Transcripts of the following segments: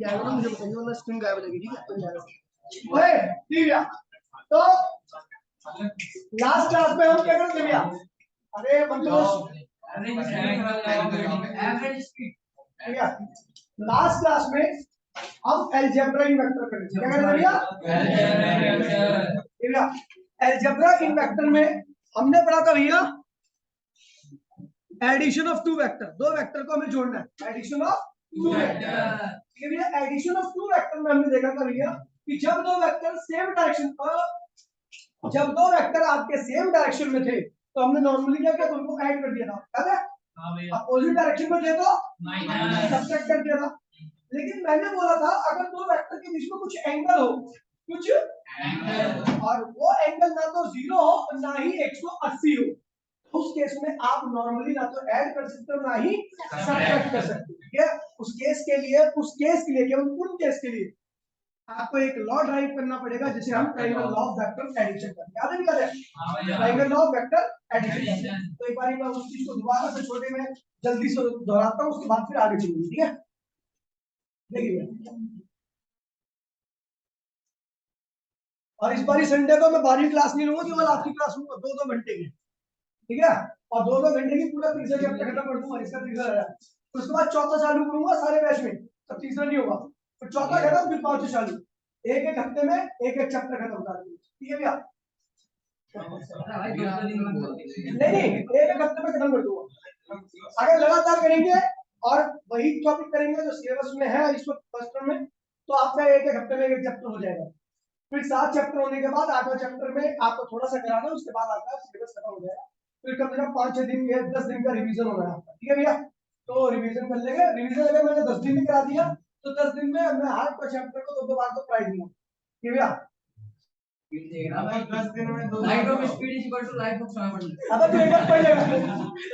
आएगा ना मुझे बताइए, वरना स्क्रीन गायब हो जाएगी। ठीक है ओए ठीक है। तो लास्ट क्लास में हम क्या करते थे भैया? अरे मतलब ठीक है, लास्ट क्लास में हम अलजेब्रा इन वेक्टर कर रहे थे। क्या कर रहे थे भैया? अलजेब्रा इन वेक्टर में हमने पढ़ा था भैया एडिशन ऑफ टू वेक्टर। दो वेक्टर को हमें जोड़ना है, एडिशन ऑफ टू वेक्टर। ठीक है भैया, एडिशन ऑफ टू वेक्टर में हमने देखा था भैया कि जब दो वेक्टर सेम डायरेक्शन पर, जब दो वेक्टर आपके सेम डायरेक्शन में थे तो हमने नॉर्मली क्या किया, उनको ऐड कर दिया था। याद है? अपोजिट डायरेक्शन में थे तो सब्ट्रैक्ट कर दिया था। लेकिन मैंने बोला था अगर दो वेक्टर के बीच में कुछ एंगल हो, कुछ एंगल, और वो एंगल ना तो 0 हो और ना ही 180 हो, उस केस में आप नॉर्मली ना तो ऐड कर सकते हो ना ही सब्ट्रैक्ट कर सकते हो। ठीक है, उस केस के लिए केवल उन केस के लिए आपको एक लॉ ड्राइव करना पड़ेगा जिसे हम triangle law of vector addition कहते हैं। याद है नहीं याद है? Triangle law of vector addition. तो एक बार मैं उस चीज को दोबारा से छोटे में जल्दी से दोहराता हूं, उसके बाद फिर आगे चलूंगी। ठीक है, देखिए और इस बारी संडे को मैं बारी क्लास नहीं लूंगा, केवल आपकी क्लास लूंगा 2-2 घंटे की। ठीक है, और 2-2 घंटे की पूरा तीसरा चैप्टर खत्म कर दूंगा, इसका तीसरा है। उसके बाद चौथा चालू करूंगा सारे बैच में, तब तीसरा नहीं होगा, फिर चौथा खत्म, फिर पांचवा चालू। एक एक हफ्ते में एक एक चैप्टर खत्म कर दूंगा। ठीक है भैया? नहीं, एक एक हफ्ते में खत्म कर दूंगा। अगर लगातार करेंगे और वही टॉपिक करेंगे जो सिलेबस में है इस वक्त फर्स्ट टर्म में, तो आपका एक एक हफ्ते में एक चैप्टर हो जाएगा। फिर 7 चैप्टर होने के बाद 8वां चैप्टर में आपको थोड़ा सा कराना, उसके बाद आपका सिलेबस खत्म हो जाएगा। फिर कम से कम 5-6 दिन या 10 दिन का रिवीजन होना है आपका। ठीक है भैया? तो रिवीजन कर लेंगे। रिवीजन अगर मैंने 10 दिन में करा दिया तो 10 दिन में मैं हर चैप्टर को 2-2 बार तो करा दूंगा। ठीक है भैया? 10 दिन में 2 light of speed is equal to light of समय। अब तो एक बार पढ़ लेगा,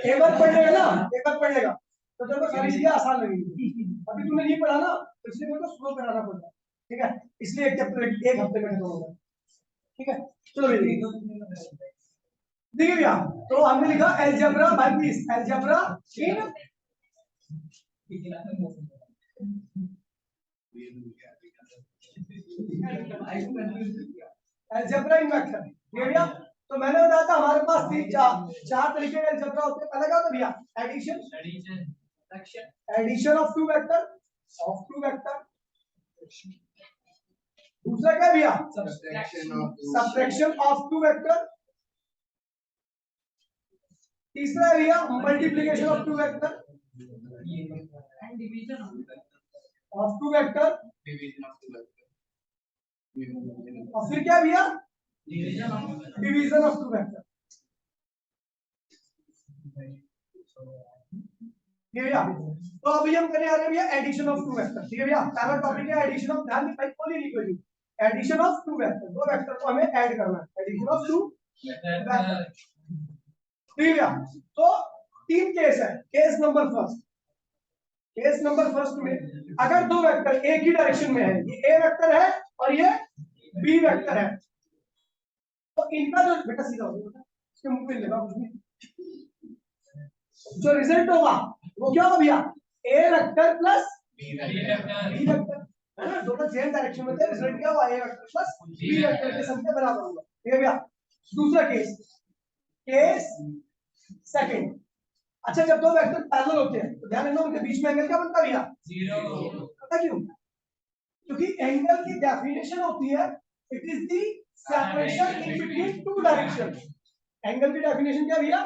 एक बार पढ़ लेगा ना, एक बार पढ़ लेगा तो तेरे को सारी चीजें आसान लगेगी। अभी तूने नहीं पढ़ा ना, तो इसलिए मेरे को स्लो कराना पड़ता है। ठीक है, इसलिए एक चैप्टर एक हफ्ते में खत्म होगा। ठीक है, चलो देखिए भैया, तो हमने लिखा algebra by piece, algebra in algebra in vector. ठीक है भैया? तो मैंने बताया था हमारे पास 4 तरीके के अलजेब्रा होते हैं। पहला क्या होता है भैया? एडिशन ऑफ टू वेक्टर, दूसरा क्या भैया? सब्ट्रैक्शन ऑफ टू वेक्टर, तीसरा है भैया multiplication of two vector and division of two vector, और फिर क्या भैया? Division of two vector. ठीक है भैया? तो अभी हम करने आ रहे हैं भैया एडिशन ऑफ टू वेक्टर। ठीक है भैया? पहला टॉपिक है एडिशन ऑफ, ध्यान भाई कोई नहीं कोई, एडिशन ऑफ टू वेक्टर, दो वेक्टर को हमें ऐड करना है, एडिशन ऑफ टू वेक्टर। ठीक है भैया? तो 3 केस है। केस नंबर फर्स्ट में अगर दो वेक्टर एक ही डायरेक्शन में है, ये ए वेक्टर है और ये बी वेक्टर है, तो इनका जो बेटा सीधा हो गया, इसके मुंह पे लगा कुछ नहीं, जो रिजल्ट होगा वो क्या होगा भैया? ए वेक्टर प्लस बी वेक्टर, है ना? दोनों सेम डायरेक्शन में थे, रिजल्ट क्या हुआ? ए वेक्टर प्लस बी वेक्टर के सम के बराबर होगा। ठीक है भैया? दूसरा केस सेकंड, अच्छा जब दो वेक्टर पैरेलल होते हैं तो ध्यान रखना उनके बीच में एंगल क्या बनता है भैया? 0। पता क्यों? क्योंकि एंगल की डेफिनेशन होती है it is the separation in between two directions. Angle की डेफिनेशन क्या भैया?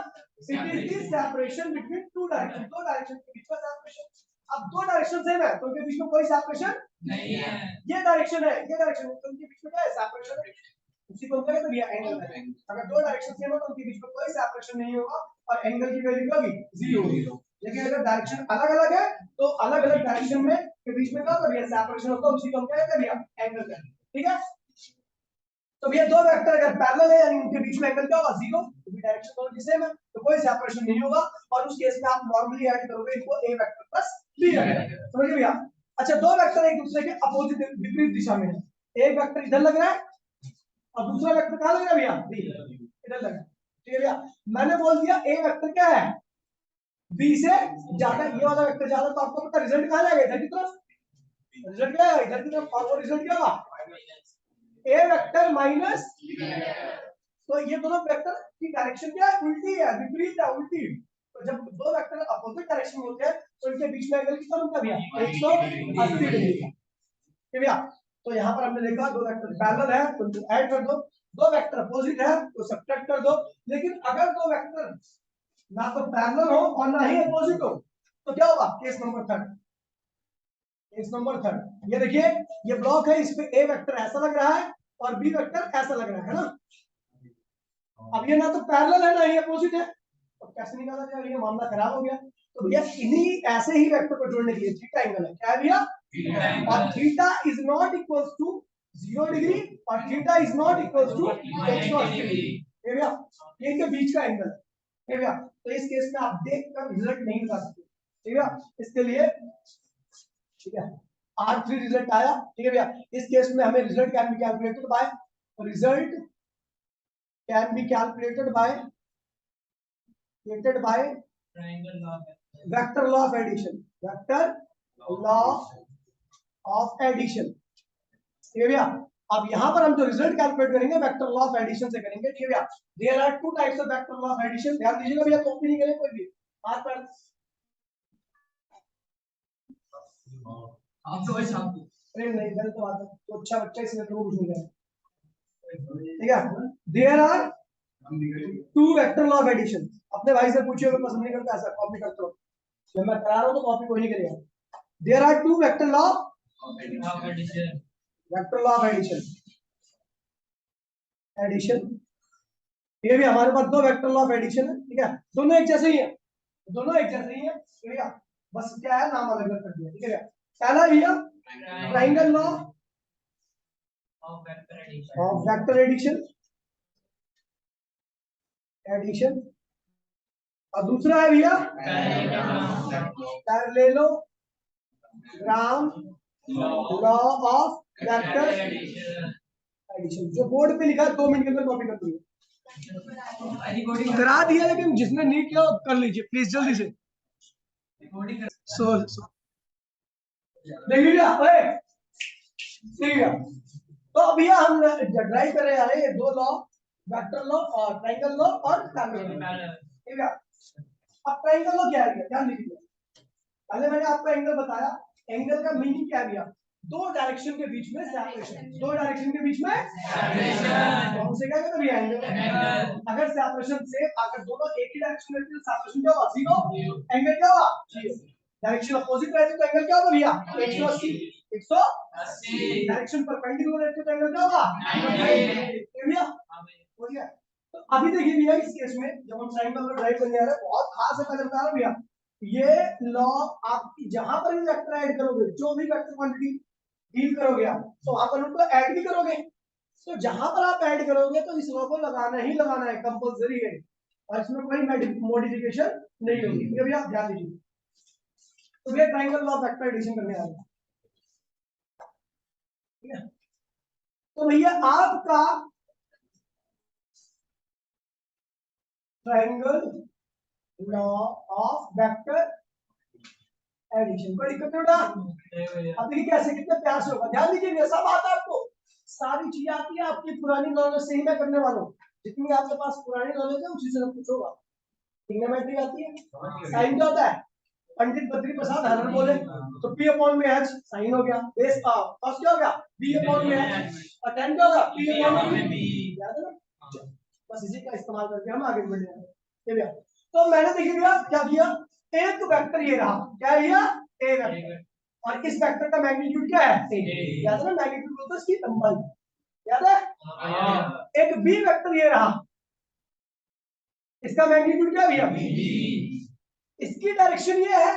It is the separation between two direction, दो डायरेक्शन के बीच का सेपरेशन। अब दो डायरेक्शन सेम है तो उनके बीच में कोई सेपरेशन नहीं है। ये डायरेक्शन है, ये डायरेक्शन है, तो उनके बीच में क्या है? सेपरेशन है। उसी को कहते हैं भैया एंगल। अगर दो डायरेक्शन सेम है तो उनके बीच में कोई सेपरेशन नहीं होगा और एंगल की वैल्यू क्या होगी? 0। लेकिन अगर डायरेक्शन अलग-अलग है तो अलग-अलग डायरेक्शन में के बीच में क्या होगा भैया? सेपरेशन होगा, उसी को हम क्या कहते हैं भैया? एंगल कहते हैं। ठीक है? तो भैया दो वेक्टर अगर पैरेलल है यानी उनके बीच में एंगल क्या होगा? 0, क्योंकि डायरेक्शन दोनों की सेम है तो कोई सेपरेशन नहीं होगा, और उस केस में आप नॉर्मली ऐड करोगे इनको a vector plus b vector. समझिए भैया? अच्छा दो वेक्टर एक दूसरे के अपोजिट विपरीत दिशा में है, एक वेक्टर इधर लग रहा है और दूसरा वेक्टर कहां लग रहा है भैया? b, इधर लग रहा है। ठीक है भैया? मैंने बोल दिया a वेक्टर क्या है? b से ज्यादा, ये वाला वेक्टर ज्यादा, तो आपको पता रिजल्ट कहां जाएगा? इधर की तरफ। रिजल्ट क्या है इधर की तरफ फॉरवर्ड रिजल्ट क्या होगा ए वेक्टर माइनस, तो ये दोनों वेक्टर की डायरेक्शन क्या है उल्टी है, विपरीत है, उल्टी। तो जब दो वेक्टर अपोजिट डायरेक्शन में होते हैं तो इनके बीच में एंगल कितना बनता है 180 डिग्री का, ठीक है। तो यहाँ पर हमने देखा दो वेक्टर पैरेलल है तो ऐड कर दो, दो वेक्टर अपोजिट है तो सब्ट्रैक्ट कर दो। लेकिन अगर दो वेक्टर ना तो पैरेलल हो और ना ही अपोजिट हो तो क्या होगा, case number third. Case number third, ये देखिए ये ब्लॉक है, इस पे ए वेक्टर ऐसा लग रहा है और बी वेक्टर ऐसा लग रहा है ना। अब ये ना तो पैरेलल है ना ही अपोजिट है, तो कैसे निकाला जाए, ये मामला खराब हो गया। तो भैया इन्हीं ऐसे ही वेक्टर को जोड़ने के लिए थीटा एंगल है, क्या है भैया, और theta is not equal to 0 degree और theta is not equal to 180 degree, ये भैया इनके बीच का एंगल है भैया। तो इस केस में आप देखकर रिजल्ट नहीं निकाल सकते, ठीक है। इसके लिए ठीक है R3 रिजल्ट आया, ठीक है भैया। इस केस में हमें result can be calculated by, result can be calculated by vector law of addition, vector law of addition, ठीक है भैया। अब यहाँ पर हम जो रिजल्ट कैलकुलेट करेंगे वेक्टर लॉ ऑफ एडिशन से करेंगे, ठीक है भैया। There are two types of vector law of addition, ध्यान दीजिएगा भैया, कॉपी नहीं करें कोई भी हाथ पर आप तो वैसे आपको अरे नहीं गलत बात है, तो अच्छा बच्चा इसलिए तो कुछ नहीं करें, ठीक है। There are two vector law of addition, अपने भाई से पूछिए अगर पसंद नहीं करता ऐसा कॉपी करते हो, जब मैं करा रहा हूँ तो कॉपी कोई नहीं करेगा। There are two vector law of addition, vector law of addition, addition, ये भी हमारे पास दो वेक्टर लॉ ऑफ एडिशन है, ठीक है। दोनों एक जैसे ही है, दोनों एक जैसे ही है, ठीक है। बस क्या है नाम अलग अलग कर दिया, ठीक है। पहला भैया triangle law of vector addition, addition, और दूसरा है भैया parallelogram law of vector addition, जो बोर्ड पे लिखा है 2 मिनट के अंदर कॉपी कर दीजिए, करा दिया, लेकिन जिसने नहीं किया कर लीजिए प्लीज जल्दी से। देख लीजिए ठीक है। तो भैया हम ड्राइव कर रहे हैं ये दो लॉ, वेक्टर लॉ और ट्रायंगल लॉ और पैरेलल लॉ, ठीक है। अब ट्रायंगल लॉ क्या है ध्यान दीजिए, पहले मैंने आपको एंगल बताया, एंगल का मीनिंग क्या है, दो डायरेक्शन के बीच में सेपरेशन, दो डायरेक्शन के बीच में सेपरेशन, तो हमसे क्या कहते हैं एंगल। अगर सेपरेशन से अगर दोनों एक ही डायरेक्शन में रहते तो सेपरेशन क्या होगा, जीरो, एंगल क्या होगा, डायरेक्शन अपोजिट रहते तो एंगल क्या होगा भैया 180, 180, डायरेक्शन परपेंडिकुलर रहते तो एंगल क्या होगा 90 भैया, हो गया। तो अभी देखिए भैया इस केस में जब हम ट्रायंगल को ड्राइव करने आ रहे हैं बहुत खास है, पहले बता रहा हूं भैया, ये लॉ आपकी जहां पर भी वेक्टर ऐड करोगे, जो भी वेक्टर क्वांटिटी डील करोगे आप, तो वहां पर उनको ऐड भी करोगे, तो जहां पर आप ऐड करोगे तो इस लॉ को लगाना ही लगाना है, कंपलसरी है, और इसमें कोई मॉडिफिकेशन नहीं होगी, ये भी आप ध्यान दीजिए। तो ये triangle law of vector addition करने आ रहे हैं, ठीक है। तो भैया आपका triangle law of vector addition कोई दिक्कत नहीं, अब देखिए कैसे कितने प्यार से होगा, ध्यान दीजिए सब आता है आपको, सारी चीजें आती है आपकी पुरानी नॉलेज से ही मैं करने वाला हूँ, जितनी आपके पास पुरानी नॉलेज है उसी से सब कुछ होगा। ट्रिग्नोमेट्री आती है, साइन क्या होता है, पंडित बद्री प्रसाद हरण बोले तो p अपॉन में h साइन हो गया, बेस कॉस क्या हो गया b अपॉन में h, और tan क्या होगा p अपॉन में b, याद है ना। बस इसी का इस्तेमाल करके हम आगे बढ़ रहे हैं, ठीक है। तो मैंने देखिए भैया क्या किया, एक वेक्टर ये रहा, क्या है ए वेक्टर, और इस वेक्टर का मैग्नीट्यूड क्या है a, याद है ना, मैग्नीट्यूड बोलते हैं इसकी लंबाई, याद है। एक बी वेक्टर ये रहा, इसका मैग्नीट्यूड क्या भैया b, इसकी डायरेक्शन ये है,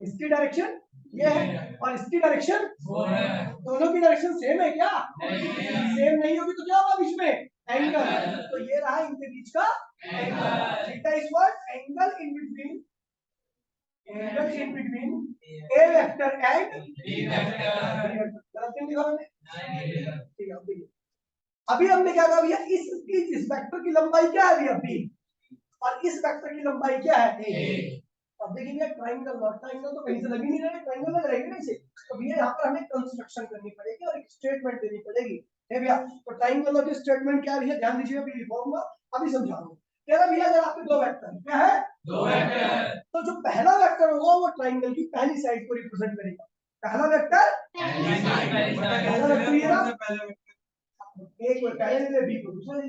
इसकी डायरेक्शन ये है और इसकी डायरेक्शन वो है, दोनों की डायरेक्शन सेम है क्या, सेम नहीं होगी तो क्या होगा बीच में एंगल, तो ये रहा इनके बीच का angle, theta is what angle in between, angle in between A vector and B vector, गलत नहीं लिखा मैंने, ठीक है। देखिए अभी हमने क्या कहा भैया, इस वेक्टर की लंबाई क्या है भैया b, और इस वेक्टर की लंबाई क्या है a, अब अब देखिए भैया ट्राइंगल और ट्राइंगल तो कहीं से लग ही नहीं रहा है, ट्राइंगल लग रहेगा नहीं से, तो भैया यहाँ पर हमें कंस्ट्रक्शन करनी पड़ेगी और एक स्टेटमेंट देनी पड़ेगी है भैया। तो ट्राइंगल और स्टेटमेंट क्या है ध्यान दीजिएगा, फिर फॉर्मूला अभी समझा दूं। कह रहा भैया अगर आपके दो वेक्टर क्या है, दो वेक्टर, तो जो पहला वेक्टर होगा वो ट्राइंगल की पहली साइड को रिप्रेजेंट करेगा। पहला वेक्टर पहला वेक्टर ये ना, एक को पहले ले ले, बी को दूसरा ले ले,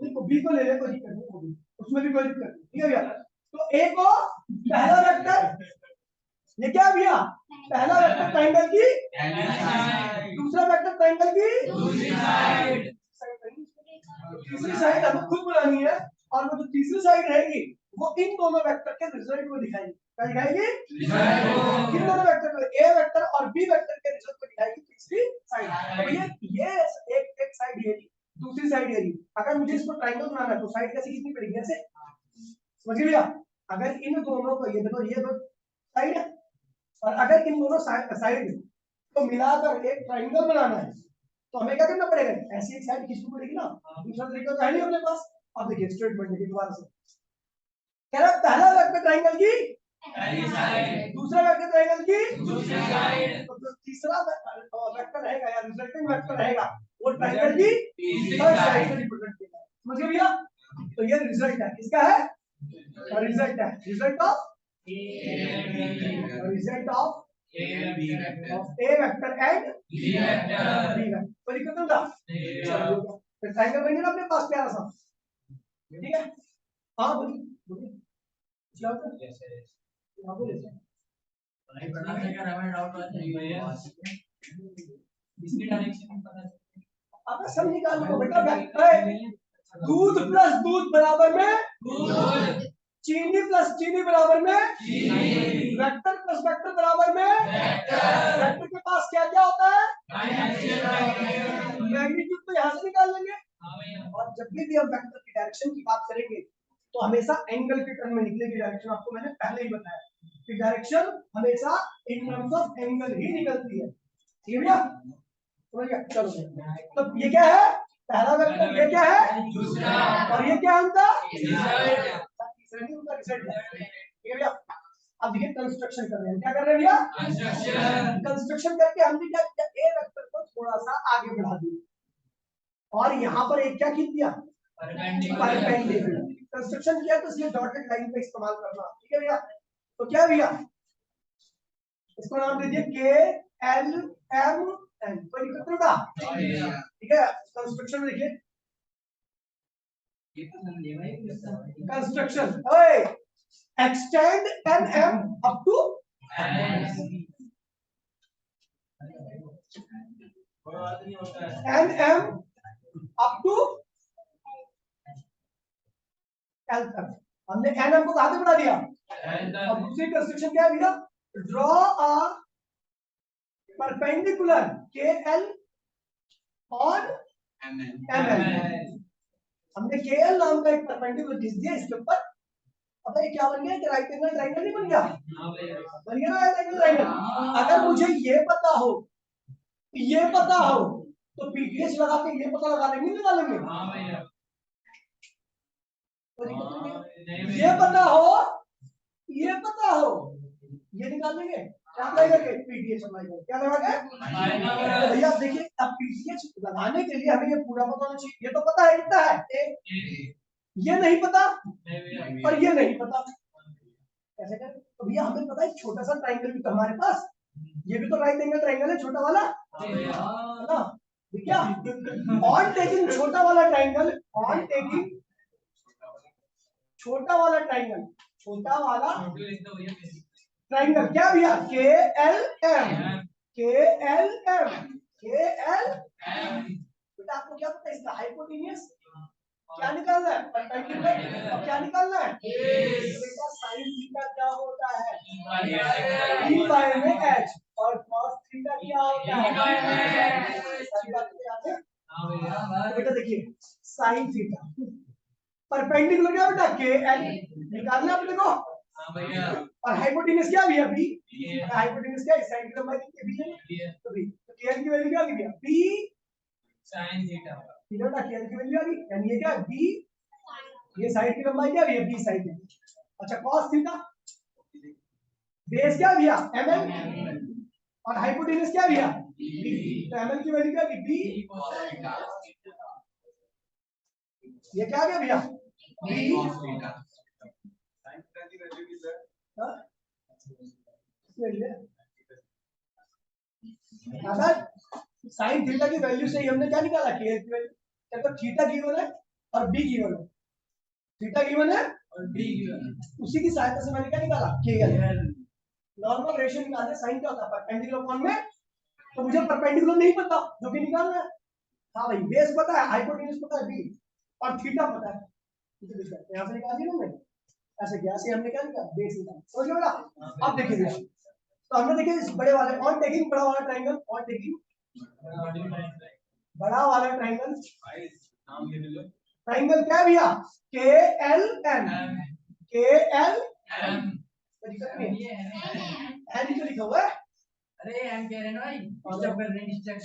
देखो बी को ले ले, कोई दिक्कत नहीं, उसमें भी कोई दिक्कत नहीं, ठीक है भैया। तो ए को पहला वेक्टर, ये क्या है भैया, पहला वेक्टर ट्रायंगल की दूसरा वेक्टर ट्रायंगल की दूसरी साइड, तीसरी साइड हमें खुद बनानी है, और वो जो तीसरी साइड रहेगी वो इन दोनों वेक्टर के रिजल्ट को दिखाएगी। क्या दिखाएगी? इन दोनों वेक्टर को, ए वेक्टर और बी वेक्टर के रिजल्ट को दिखाएगी तीसरी साइड। तो ये एक साइड ये दूसरी साइड ये, अगर मुझे इसको ट्रायंगल बनाना है तो साइड कैसे कितनी पड़ेगी, ऐसे समझिए भैया। अगर इन दोनों को ये देखो, ये दो साइड है, और अगर इन दोनों साइड को मिलाकर एक ट्रायंगल बनाना है तो हमें क्या करना पड़ेगा, ऐसी एक साइड खींचनी पड़ेगी ना, दूसरा तरीका तो है नहीं अपने पास। अब देखिए स्टेटमेंट देखिए दोबारा से, कह रहा पहला वेक्टर ट्रायंगल की पहली साइड, दूसरा वेक्टर ट्रायंगल की दूसरी साइड, तो तीसरा वेक्टर रहेगा या रिजल्टिंग वेक्टर रहेगा वो ट्रायंगल की तीसरी साइड से रिप्रेजेंट किया है। समझ गए भैया? तो ये रिजल्ट है, किसका है, रिजल्ट है, result of result of A vector and B vector। कोई दिक्कत नहीं था? चलो फिर ट्रायंगल बनेगा अपने पास प्यारा सा, ठीक है। हाँ बोलिए बोलिए, आप सब निकाल लो बेटा, दूध प्लस दूध बराबर में चीनी प्लस चीनी बराबर में वेक्टर प्लस वेक्टर बराबर में वेक्टर के पास क्या क्या होता है, मैग्नीट्यूड तो यहाँ से निकाल लेंगे। और जब भी हम वेक्टर की डायरेक्शन की बात करेंगे तो हमेशा एंगल के टर्म में निकलेगी डायरेक्शन, आपको मैंने पहले ही बताया कि डायरेक्शन हमेशा इन टर्म्स ऑफ एंगल ही निकलती है, ठीक है भैया। चलो तो ये क्या है, पहला वेक्टर, ये क्या है दूसरा, और ये क्या है उनका उनका रिजल्ट है, ठीक है भैया। अब देखिए कंस्ट्रक्शन कर रहे हैं, क्या कर रहे हैं भैया, कंस्ट्रक्शन करके हमने क्या किया, ए वेक्टर को थोड़ा सा आगे बढ़ा दिया और यहाँ पर एक क्या खींच दिया, परपेंडिकुलर। कंस्ट्रक्शन किया तो इसलिए डॉटेड लाइन का इस्तेमाल करना, ठीक है भैया। तो क्या भैया, इसको नाम दे दिए के एल एम एन, कोई दिक्कत नहीं होगा, ठीक है। कंस्ट्रक्शन में देखिए, construction extend N M up to N M up to L तक, हमने एन एम को कहां से बढ़ा दिया, और दूसरी कंस्ट्रक्शन क्या है भैया, ड्रॉ अ परपेंडिकुलर के एल और एम एल। हमने के एल नाम का एक परपेंडिकुलर खींच दिया इसके ऊपर। अब ये क्या बन गया, कि राइट एंगल ट्रायंगल नहीं बन गया, बन गया ना राइट एंगल ट्रायंगल। अगर मुझे ये पता हो, ये पता हो तो पीटीएच लगा के ये पता लगा लेंगे, लगा लेंगे, ये पता हो, ये पता हो, ये निकाल लेंगे, क्या लगाएंगे पीटीएच लगाएंगे, क्या लगाएंगे भैया। देखिए अब पीटीएच लगाने के लिए हमें ये पूरा पता होना चाहिए, ये तो पता है कितना है, ये नहीं पता और ये नहीं पता, कैसे करें। तो भैया हमें पता है छोटा सा ट्रायंगल भी तो हमारे पास, ये भी तो राइट एंगल ट्रायंगल है छोटा वाला, है ना, क्या ऑन टेकिंग छोटा वाला ट्रायंगल, ऑन टेकिंग छोटा वाला ट्रायंगल, छोटा वाला ट्रायंगल क्या भैया, के एल एम, के एल एम, के एल एम। बेटा आपको क्या पता है इसका हाइपोटेन्यूज क्या निकालना है, परपेंडिकुलर, और क्या निकालना है, बेटा साइन थीटा क्या होता है, e बाय में h, और cos थीटा क्या होता है, तो बेटा देखिए साइन थीटा परपेंडिकुलर क्या बेटा के एल निकालना अपने को, और हाइपोटेन्यूज क्या भैया बी, हाइपोटेन्यूज क्या है, साइन की लंबाई कितनी है, तो बी, तो के एल की वैल्यू क्या आ गई बी साइन थीटा, थीटा के एल की वैल्यू आ गई, यानी ये क्या बी, ये साइड की लंबाई क्या है बी साइड, अच्छा cos थीटा, बेस क्या भैया ml और हाइपोटेन्यूज क्या भैया b, तो ml की वैल्यू क्या होगी b cos थीटा, ये क्या आ गया भैया b cos थीटा, अगर साइन थीटा की वैल्यू से ही हमने क्या निकाला के की वैल्यू, क्या तो थीटा गिवन है और b गिवन है, थीटा गिवन है और b गिवन है, उसी की सहायता से मैंने क्या निकाला के एल, नॉर्मल रेशियो निकालते साइन क्या होता है परपेंडिकुलर अपॉन में, तो मुझे परपेंडिकुलर नहीं पता जो कि निकालना है, हाँ भाई बेस पता है, हाइपोटेन्यूज पता है b और थीटा पता है, तो यहां से निकाल दिया हमने, ऐसे किया, ऐसे हमने क्या निकाला बेस निकाला, समझ गए बेटा। अब देखिए भैया, तो हमने देखिए इस बड़े वाले ऑन टेकिंग बड़ा वाला ट्रायंगल, ऑन टेकिंग बड़ा वाला ट्रायंगल, ट्रायंगल क्या है भैया के एल एम, के एल एम, एन ही तो लिखा हुआ है, अरे एम कह रहे ना भाई, डिस्टर्ब कर रहे हैं, डिस्टर्ब।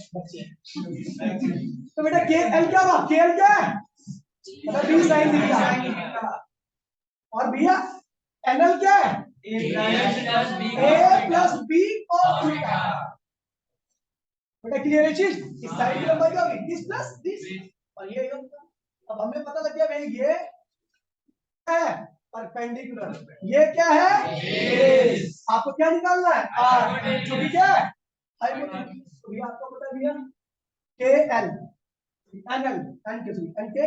तो बेटा के एल क्या हुआ, के एल क्या है मतलब बी साइन थीटा, और भैया एन एल क्या है ए प्लस बी कॉस थीटा, बेटा क्लियर है चीज, इस साइड की लंबाई क्या होगी 30 प्लस 30 और ये अब हमें पता लग गया भाई ये है परपेंडिकुलर, ये क्या है बेस, आपको क्या निकालना है आर, जो कि क्या है हाइपोटेन्यूज, तो ये आपको पता है भैया के एल एन एल एन के थ्री एन के,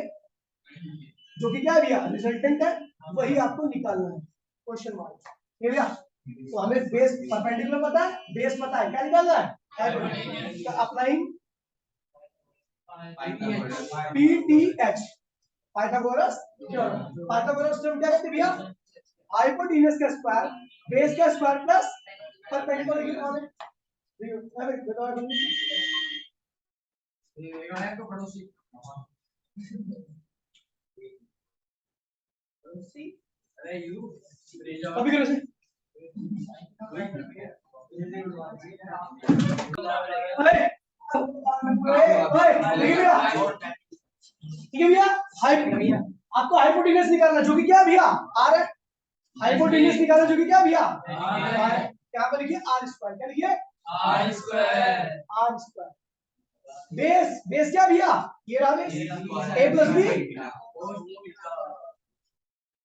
जो कि क्या है भैया रिजल्टेंट है, वही आपको निकालना है, क्वेश्चन मार्क ये भैया। तो हमें बेस परपेंडिकुलर पता है, बेस पता है, क्या निकालना है hypotenuse, applying PTH Pythagoras theorem, Pythagoras theorem क्या कहते हैं भैया हाइपोटेन्यूज का स्क्वायर बेस का स्क्वायर प्लस परपेंडिकुलर की पावर, ये तो पड़ोसी अरे यू अभी करो से ठीक है भैया, आपको हाइपोटेन्यूज निकालना जो कि क्या भैया आर है, हाइपोटेन्यूज निकालना जो कि क्या भैया क्या पर लिखिए आर स्क्वायर, क्या लिखिए R square, R square, base base क्या भैया ये रहा base A plus B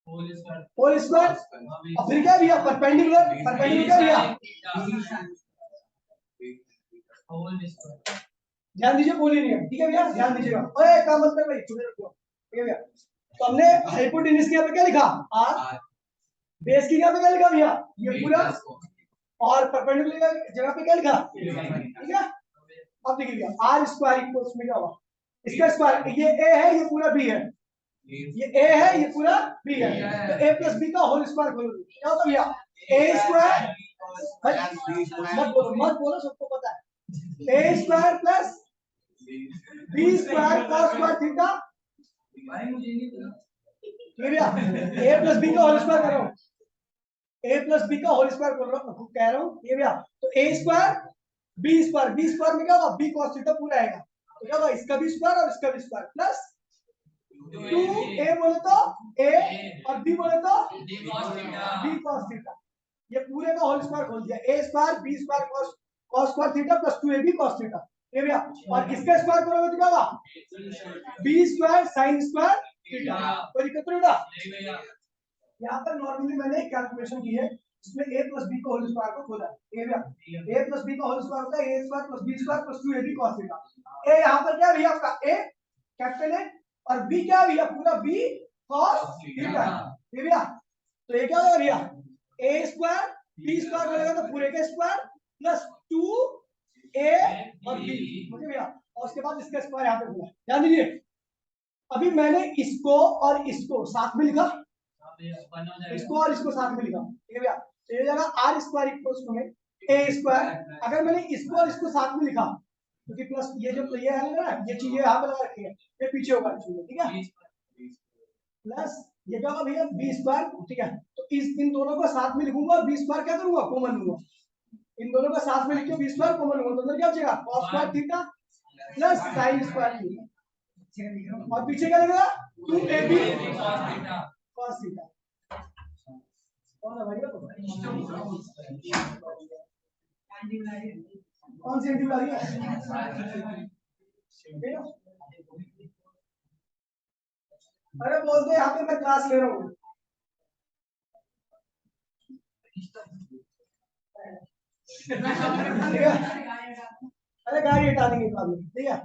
whole square, और फिर क्या भैया परपेंडिकुलर, परपेंडिकुलर क्या भैया ध्यान दीजिए बोलिए नहीं है, ठीक है भैया ध्यान दीजिएगा, ओए काम मत कर भाई सुने रखो, ठीक है भैया। तो हमने हाइपोटेन्यूज के यहाँ पे क्या लिखा आर, बेस की यहाँ पे क्या लिखा भैया ये पूरा, और परपेंडिकुलर जगह पे क्या लिखा, ठीक है। अब देखिए भैया आर स्क्वायर इक्वल्स में क्या हुआ, इसका स्क्वायर ये ए है ये पूरा बी है, ये ए है ये पूरा बी है, तो ए प्लस बी का होल स्क्वायर खोलोगे क्या होता भैया ए स्क्वायर, मत बोलो सबको पता है, A square plus B square cos square theta, भाई मुझे नहीं पता, ठीक है भैया ए प्लस बी का होल स्क्वायर कर रहा हूं, ए प्लस बी का होल स्क्वायर बोल रहा हूं कह रहा हूं, ये भैया तो ए स्क्वायर बी स्क्वायर में क्या होगा बी कॉस थीटा पूरा आएगा, तो क्या होगा इसका भी स्क्वायर और इसका भी स्क्वायर प्लस 2a बोले तो a और b बोले तो b cos थीटा, ये पूरे का होल स्क्वायर खोल दिया, a square b square cos square theta plus 2ab cos theta, ये भैया और इसका स्क्वायर करोगे तो क्या होगा b square sin square theta, कोई दिक्कत नहीं बेटा। यहाँ पर नॉर्मली मैंने एक कैलकुलेशन की है इसमें a प्लस b का होल स्क्वायर को खोला, ये भैया a प्लस b का होल स्क्वायर होता है a square plus b square plus 2ab cos theta, a यहाँ पर क्या भैया आपका a कैपिटल A और b क्या भैया पूरा b cos थीटा, ये भैया तो ये क्या होगा भैया a स्क्वायर b स्क्वायर बोलेगा तो पूरे का स्क्वायर प्लस 2a और b, ओके भैया, और उसके बाद इसका स्क्वायर यहाँ पे बोला, ध्यान दीजिए अभी मैंने इसको और इसको साथ में लिखा, इसको और इसको साथ में लिखा, ठीक है भैया, तो ये जगह r स्क्वायर इक्वल्स टू में a स्क्वायर, अगर मैंने इसको और इसको साथ में लिखा क्योंकि प्लस ये जो ये है ना ये चीज यहाँ पे लगा रखी है ये पीछे होगा चीज, ठीक है प्लस ये क्या होगा भैया बी स्क्वायर, ठीक है, तो इन दोनों को साथ में लिखूंगा और बी स्क्वायर क्या करूंगा कॉमन लूंगा, इन दोनों को साथ में लिखके बी स्क्वायर कॉमन लूंगा तो क्या बचेगा cos square theta plus sin square theta, और पीछे क्या लगेगा 2ab cos थीटा, कौन है भाई? कौन सी एंटी वाली है? अरे बोलते यहाँ पे मैं क्लास ले रहा हूँ। अरे गाड़ी हटा देंगे, ठीक है?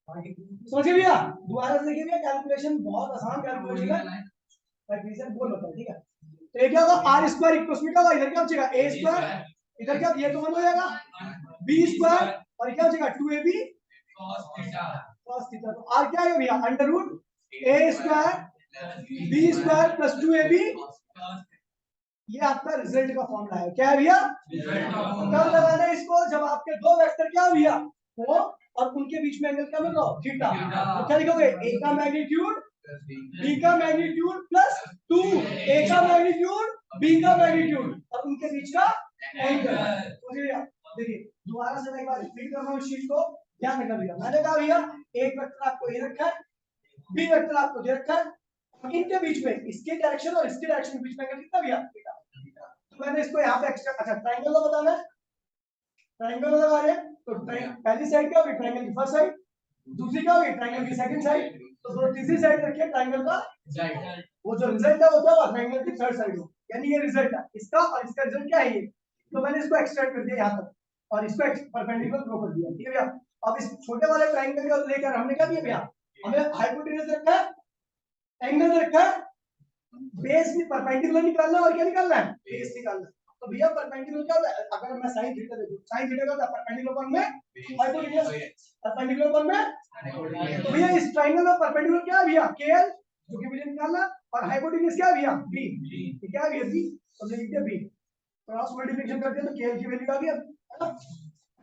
सोचिए भैया, दोबारा से देखिए भैया, कैलकुलेशन बहुत आसान कैलकुलेशन है, बोल होता है, ठीक है? तो ये क्या होगा, आर स्क्वायर इक्वल्स में क्या होगा, इधर क्या बचेगा ए स्क्वायर, इधर क्या, ये तो 1 हो जाएगा, बी स्क्वायर और क्या बचेगा 2ab cos थीटा। तो आर क्या है भैया, under root A square B square plus 2ab, ये आपका रिजल्ट का फॉर्मूला है। क्या है भैया? कब लगाना है इसको, जब आपके दो वेक्टर क्या हो भैया, वो और उनके बीच में एंगल क्या मिल रहा हो, थीटा। तो क्या लिखोगे, ए का मैग्नीट्यूड बी का मैग्नीट्यूड प्लस 2 ए का मैग्नीट्यूड बी का मैग्नीट्यूड और उनके बीच का एंगल। देखिए दोबारा से मैं एक बार रिपीट कर रहा हूँ शीट को, ध्यान रखना भैया। मैंने कहा भैया एक वेक्टर आपको ए रखा है, बी वेक्टर आपको दे रखा है, इनके बीच में इसके डायरेक्शन और इसके डायरेक्शन के बीच में एंगल कितना भैया, थीटा। तो मैंने इसको यहाँ पे एक्स्ट्रा, अच्छा ट्रायंगल का बताना है, ट्रायंगल लगा रहे हैं तो पहली साइड क्या होगी, ट्रायंगल की फर्स्ट साइड, दूसरी क्या होगी, ट्रायंगल की सेकंड साइड, तो तीसरी साइड रखिए ट्रायंगल का वो जो रिजल्ट है वो क्या होगा, ट्रायंगल की थर्ड साइड हो, यानी ये रिजल्ट है इसका और इसका रिजल्ट क्या है ये। तो मैंने इसको एक्सट्रैक्ट कर दिया यहाँ तक और इसको परपेंडिकुलर ड्रॉ कर दिया, ठीक है भैया। अब इस छोटे वाले ट्रायंगल को लेकर हमने क्या किया भैया, हमें हाइपोटेन्यूज रखा है, एंगल रखा है, बेस भी परपेंडिकुलर निकालना है और क्या निकालना है, बेस निकालना है। तो भैया परपेंडिकुलर क्या होता है, अगर मैं sin थीटा देखूं, sin थीटा का होता है परपेंडिकुलर कोण में हाइपोटेन्यूज, परपेंडिकुलर कोण में। तो भैया इस ट्रायंगल में परपेंडिकुलर क्या है भैया, KL जो कि मुझे निकालना, और हाइपोटेन्यूज क्या है भैया, B। ये क्या है भैया, B, तो लिख दिया B, क्रॉस मल्टीप्लिकेशन कर दिया तो KL की वैल्यू आ गई।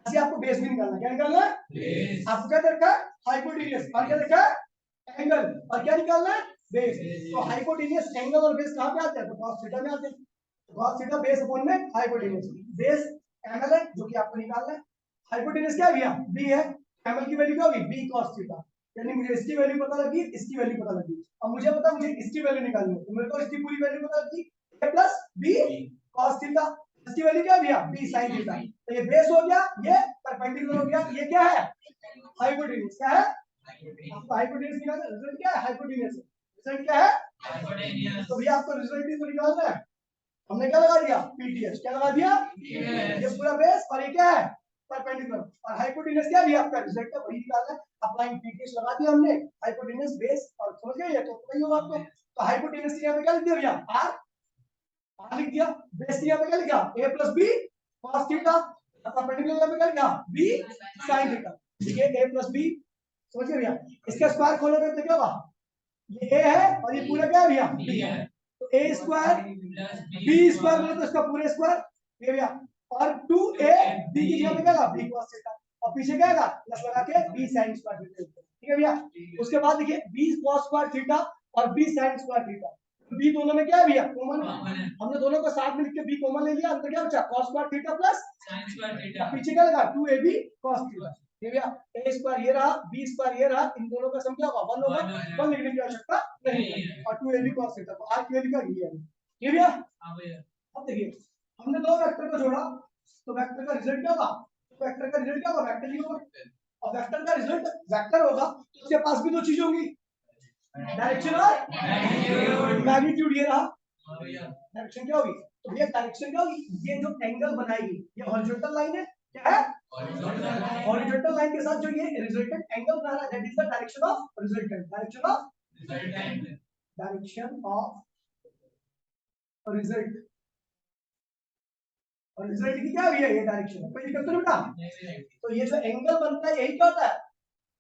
ऐसे आपको बेस भी निकालना, क्या निकालना है, बेस। आपको क्या देखा है, हाइपोटेन्यूज, और क्या देखा है, एंगल, और क्या निकालना है, बेस। तो हाइपोटेन्यूज एंगल और बेस कहां पे आते हैं, तो cos थीटा में आते हैं। cos थीटा बेस अपॉन में हाइपोटेन्यूज, बेस एंगल है जो कि आपको निकालना है, हाइपोटेन्यूज क्या है भैया, b है, एंगल की वैल्यू क्या होगी, b cos थीटा, यानी मुझे इसकी वैल्यू पता लगी, इसकी वैल्यू पता लगी। अब मुझे पता मुझे इसकी वैल्यू निकालनी है, तो मेरे को इसकी पूरी वैल्यू पता लगी, a plus b cos theta, इसकी वैल्यू क्या है भैया, b sin थीटा। तो ये बेस हो गया, ये परपेंडिकुलर हो गया, ये क्या है, हाइपोटेन्यूज। क्या है, आपको हाइपोटेन्यूज निकालना, रिजल्ट क्या है, हाइपोटेन्यूज, रिजल्ट क्या है, हाइपोटेन्यूज। तो भैया आपको रिजल्ट ही तो निकालना है, हमने क्या लगा दिया, PTH, क्या लगा दिया, ये पूरा बेस और ये क्या है, परपेंडिकुलर, और हाइपोटेन्यूज क्या है आपका, रिजल्ट का वही निकालना है। अप्लाइंग PTH लगा दिया हमने, हाइपोटेन्यूज बेस, और समझ गए ये तो पता ही होगा आपको। तो हाइपोटेन्यूज के यहाँ पे क्या लिख दिया भैया, R लिख दिया, बेस के यहाँ पे क्या लिखा, A plus B cos theta, perpendicular यहाँ पे क्या लिखा, B sin थीटा। देखिए A प्लस B, समझ गए भैया, इसका स्क्वायर खोलोगे तो क्या होगा, ये A है और ये पूरा क्या है भैया, B है, तो A स्क्वायर B स्क्वायर बोले तो इसका पूरा स्क्वायर, ये भैया, और 2AB की जगह पे क्या होगा, B cos थीटा, और पीछे क्या आएगा, प्लस लगा के B sin स्क्वायर थीटा, ठीक है भैया। उसके बाद देखिए B cos स्क्वायर थीटा और B sin square theta, B दोनों में क्या है भैया, कॉमन है, हमने दोनों को साथ में लिख के B कॉमन ले लिया, अंदर क्या बचा, cos square theta plus sin square theta, पीछे क्या लगा 2AB cos थीटा, ठीक है भैया। A स्क्वायर ये रहा, B स्क्वायर ये रहा, इन दोनों का सम क्या होगा, 1 होगा, 1 लिखने की आवश्यकता नहीं है, और 2AB cos थीटा, तो R की वैल्यू क्या है, ये भैया। हां भैया, अब देखिए हमने दो वेक्टर को जोड़ा, तो वेक्टर का रिजल्ट क्या होगा, वेक्टर का रिजल्ट क्या होगा, वेक्टर ही होगा, और वेक्टर का रिजल्ट वेक्टर होगा, उसके पास भी दो चीजें होंगी, डायरेक्शन और मैग्नीट्यूड, ये रहा डायरेक्शन क्या होगी, तो भैया डायरेक्शन क्या होगी, ये जो एंगल बनाएगी ये हॉरिजॉन्टल लाइन है, क्या है, हॉरिजॉन्टल लाइन के साथ जो ये रिजल्टेंट एंगल बना रहा है, that is the direction of resultant, direction of resultant, direction of result, और रिजल्ट की क्या भी है, ये डायरेक्शन है, कोई दिक्कत तो नहीं बेटा। तो ये जो एंगल बनता है यही क्या होता है,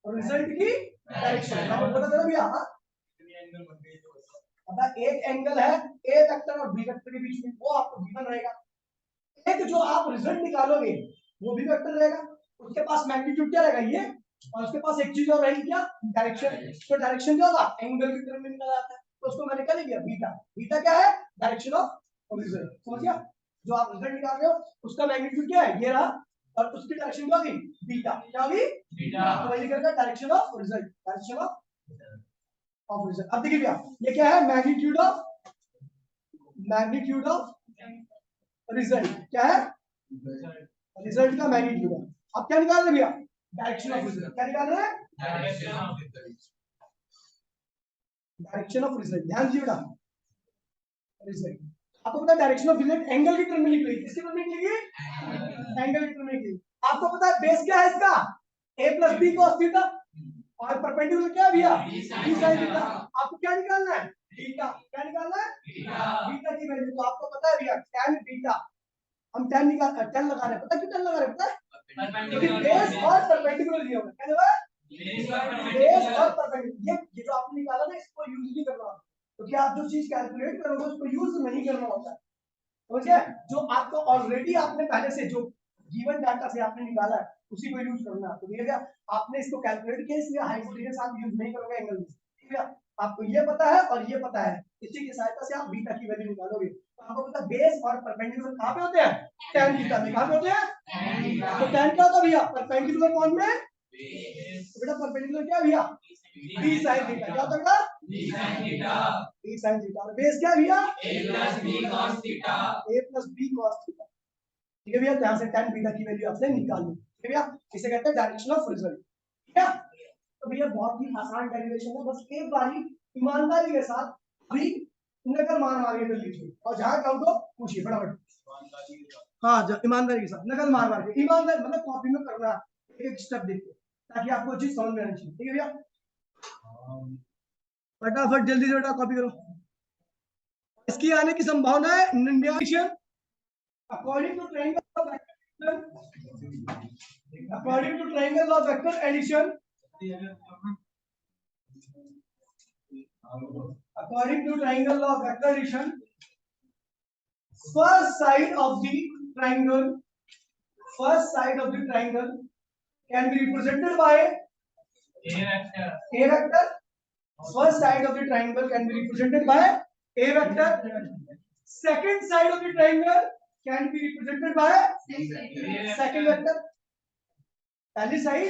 और रिजल्ट की डायरेक्शन, मैंने बोला था ना भैया। अब एक एंगल है ए वेक्टर और बी वेक्टर के बीच में, वो आपको गिवन रहेगा, एक जो आप रिजल्ट निकालोगे वो भी वेक्टर रहेगा, उसके पास मैग्नीट्यूड क्या रहेगा ये, और उसके पास एक चीज और रहेगी क्या, डायरेक्शन। तो डायरेक्शन क्या होगा, एंगल की तरफ में निकल आता है, तो उसको मैंने क्या लिख दिया, बीटा, बीटा क्या है, डायरेक्शन ऑफ रिजल्ट, समझ गया। जो आप रिजल्ट निकाल रहे हो उसका मैग्नीट्यूड क्या है, ये रहा, और उसकी डायरेक्शन क्या होगी, बीटा, क्या होगी, बीटा, तो वही लिखा है direction of result, direction of result. अब देखिए भैया ये क्या है, मैग्नीट्यूड ऑफ रिजल्ट क्या है, रिजल्ट का मैग्नीट्यूड है। अब क्या निकाल रहे भैया, डायरेक्शन ऑफ रिजल्ट। क्या निकाल रहे हैं, डायरेक्शन ऑफ रिजल्ट। ध्यान दीजिएगा, रिजल्ट आपको पता है डायरेक्शन ऑफ रिजल्ट एंगल की टर्म में निकलेगी। किसकी टर्म में निकलेगी, एंगल की टर्म में निकलेगी। आपको पता है बेस क्या है इसका, a plus B cos theta, और परपेंडिकुलर क्या है भैया, b sin थीटा। आपको क्या निकालना है, बीटा। क्या निकालना है, बीटा की वैल्यू। तो आपको पता है भैया tan बीटा, हम tan निकाल tan लगा रहे हैं, पता है क्यों tan लगा रहे हैं, पता है क्योंकि बेस और परपेंडिकुलर दिया हुआ है। क्या दिया हुआ है, बेस और परपेंडिकुलर। ये जो आपने निकाला ना, इसको यूज नहीं करना, क्योंकि आप जो चीज कैलकुलेट करोगे उसको यूज नहीं करना होता है, समझे। जो आपको ऑलरेडी आपने पहले से जो गिवन डाटा से आपने निकाला है उसी को यूज करना है। तो ठीक है, आपने इसको कैलकुलेट किया इसलिए हाइपोटेनस आप यूज नहीं करोगे एंगल में, ठीक है। आपको ये पता है और ये पता है, इसी की सहायता से आप बीटा की वैल्यू निकालोगे। तो आपको पता है बेस और परपेंडिकुलर कहां पे होते हैं, tan थीटा में। कहां पे होते हैं, तो tan क्या होता है भैया, परपेंडिकुलर कौन में, तो बेटा परपेंडिकुलर क्या भैया, b sin थीटा। क्या होता है, b sin थीटा। और बेस क्या भैया, a plus b cos theta. ठीक है भैया, यहां से tan बीटा की वैल्यू आपने निकाल ली। ठीक है भैया, इसे कहते हैं डायरेक्शन ऑफ रिजल्ट। ठीक है, तो भैया बहुत ही आसान डेरिवेशन है, बस एक बारी ईमानदारी के साथ अभी नकल मार आगे कर लीजिए और जहां डाउट हो पूछिए फटाफट। हाँ, ईमानदारी के साथ नकल मार के, ईमानदारी मतलब कॉपी में करना एक एक स्टेप देख के, ताकि आपको चीज समझ में आनी चाहिए। ठीक है भैया, फटाफट जल्दी से बेटा कॉपी करो। इसकी आने की संभावना है India according to triangle of according to triangle of vector addition, according to triangle of vector addition, first side of the triangle can be represented by a vector. First side of the triangle can be represented by a vector. Second side of the triangle can be represented by second vector. पहली side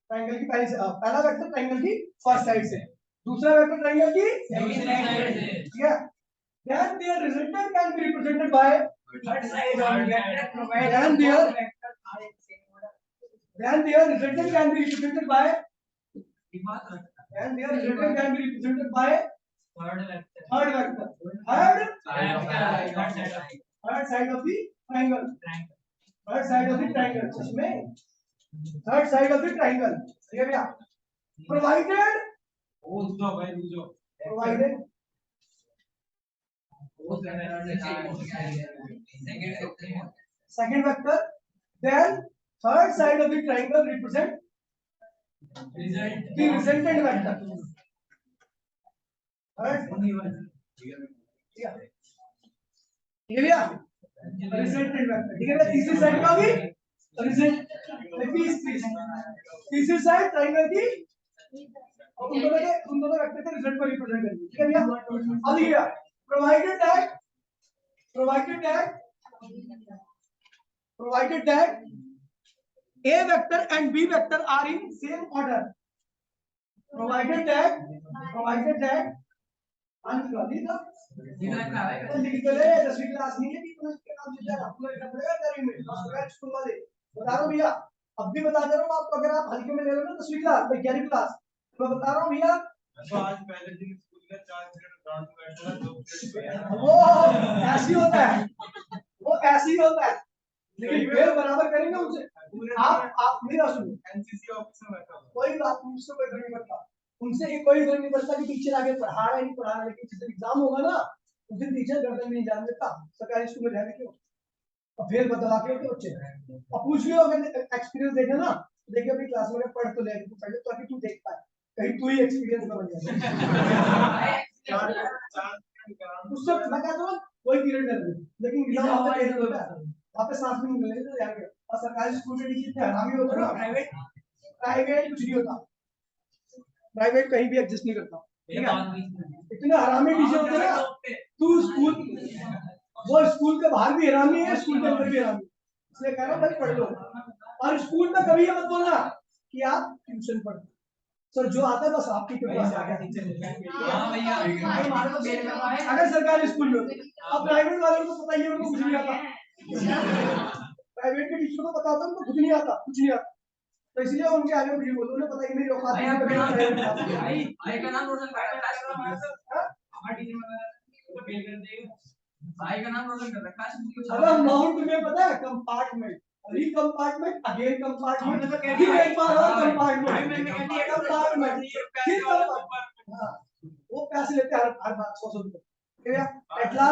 triangle की पहला vector triangle की first side से, दूसरा vector triangle की second side से। ठीक है, then their resultant can be represented by third side of the vector provided then their resultant can be represented by third vector third side of the triangle इसमें third side of the triangle. ठीक है भैया, provided second vector, then third side of the triangle represent the resultant vector. ठीक है भैया, resultant vector। ठीक है, तीसरी साइड का भी रिजल्ट, तीसरी साइड ट्रायंगल की उन दोनों वेक्टर के रिजल्ट को रिप्रेजेंट करेंगे। ठीक है भैया, अब देखिए provided that a vector and b vector are in same order, provided that लिख दे 10वीं क्लास नहीं है कि इसके नाम से जाएगा पूरा लिखना पड़ेगा तेरी में स्कूल वाले। बता रहा हूं भैया, अब भी बता दे रहा हूं आपको, अगर आप हल्के में ले लो ना 10वीं क्लास 11वीं क्लास, तो मैं बता रहा हूं भैया आज पहले दिन स्कूल का 4 पीरियड ग्राउंड में बैठा 2 पीरियड वो ऐसी होता है, वो ऐसी होता है, लेकिन फिर बराबर करेंगे उनसे। आप मेरा सुनो, एनसीसी ऑफिस में बैठा कोई बात नहीं, उससे कोई फर्क नहीं पड़ता, उनसे कोई फर्क नहीं पड़ता कि टीचर आगे पढ़ा रहा है नहीं पढ़ा रहा, लेकिन जिस दिन एग्जाम होगा ना उस दिन टीचर गर्दन में नहीं जाने देता सरकारी स्कूल में जाने क्यों, और फिर बदला के बच्चे और पूछ लियो, अगर एक्सपीरियंस देखा ना देखिए अपनी क्लास में पढ़ तो ले पढ़ तो अभी तू देख पाए कहीं तू ही एक्सपीरियंस ना बन जाए। उससे मैं कहता हूं कोई पीरियड कर दे, लेकिन एग्जाम वहां पे होता है, वहां पे सांस भी नहीं मिलेगी तो जाएंगे। और सरकारी स्कूल में टीचर इतने हरामी होते हैं ना, प्राइवेट कुछ नहीं होता, प्राइवेट कहीं भी एडजस्ट नहीं करता। ठीक है, इतने हरामी टीचर होते हैं ना, तू स्कूल वो स्कूल के बाहर भी हरामी है, स्कूल के अंदर भी हरामी, इसलिए कह रहा हूं भाई पढ़ लो। और स्कूल में कभी ये मत बोलना कि आप ट्यूशन पढ़ो, सर जो आता है बस आपकी कृपा से आ गया। हाँ भैया, हमारे तो बेल कर रहा है। अगर सरकारी स्कूल में अब प्राइवेट वालों को पता ही है, उनको कुछ नहीं आता। प्राइवेट के टीचर को पता होता है, उनको कुछ नहीं आता, कुछ नहीं आता। तो इसलिए उनके आगे मुझे बोलो, उन्हें पता ही मेरी औकात भाई नहीं आपका नाम है। भाई भाई का नाम रोशन कर रखा है। हमारे टीचर को बेल कर देगा। भाई का नाम रोशन कर रखा है। कुछ अरे अमाउंट में पता है, कंपार्टमेंट, री कंपार्टमेंट, अगेन कंपार्टमेंट, फिर एक बार और कंपार्टमेंट, कंपार्टमेंट, फिर कंपार्टमेंट। हाँ, वो पैसे लेते हैं हर बार 100 रुपए।